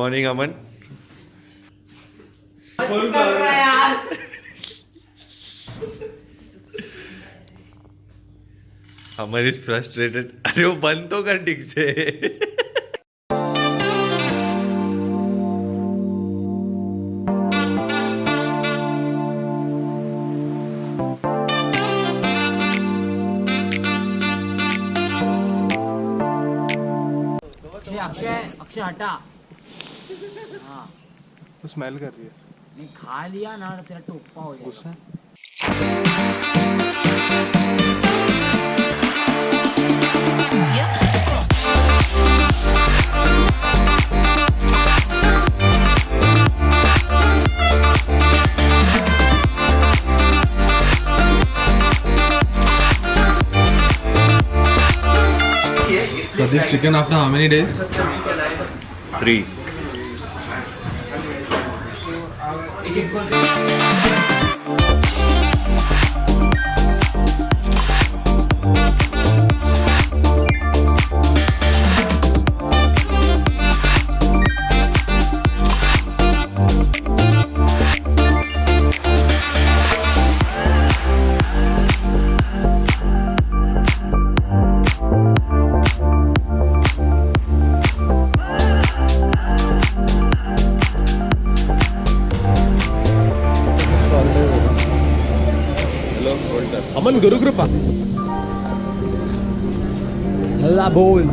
Morning Aman. Aman is frustrated. अरे वो बंद तो कर ठीक से. अक्षय हटा. हाँ तो स्मेल कर रही है. नहीं खा लिया ना तेरा टोपा हो जाएगा. गुस्सा. Pradeep, chicken after how many days? 3. अमन गुरु कृपा. हल्ला बोल.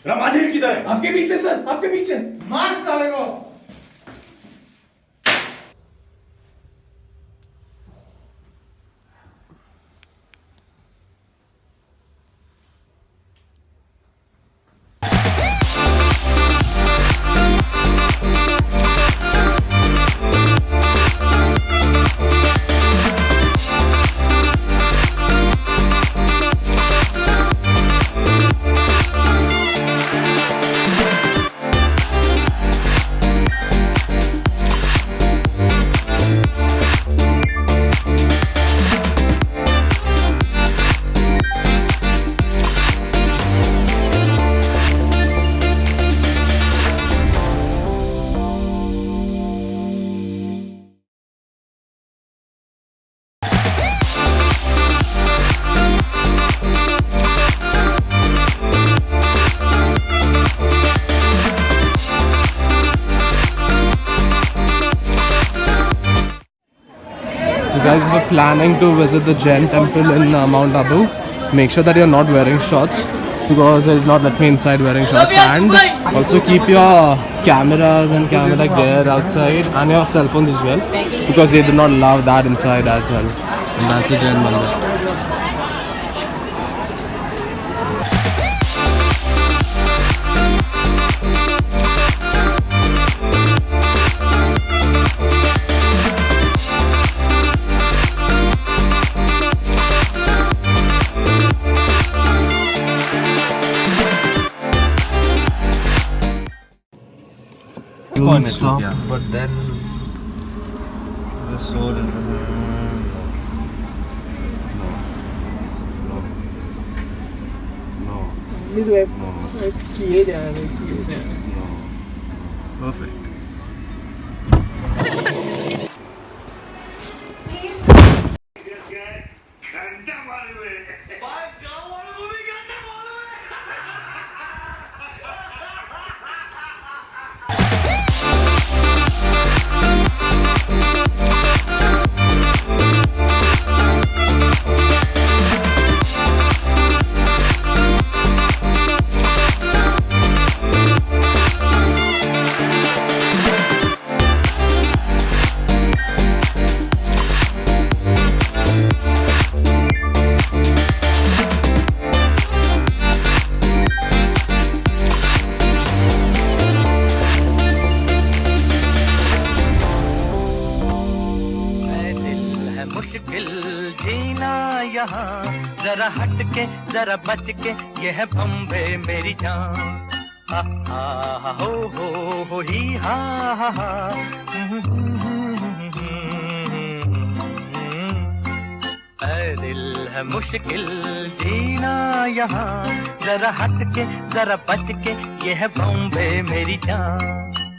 रामाधीर किधर है? आपके पीछे सर, आपके पीछे. मार साले को. So guys, if you're planning to visit the Jain temple in Mount Abu, make sure that you're not wearing shorts because they did not let me inside wearing shorts. And also keep your cameras and camera gear outside and your cell phones as well because they did not allow that inside as well. And that's the Jain Mandir. Stop, but then the soul is perfect. जरा हट के जरा बच के, ये है बम्बे मेरी जान। हा हा हो ही हा हा। ऐ दिल है मुश्किल जीना यहाँ, जरा हट के जरा बच के, ये है बॉम्बे मेरी जान।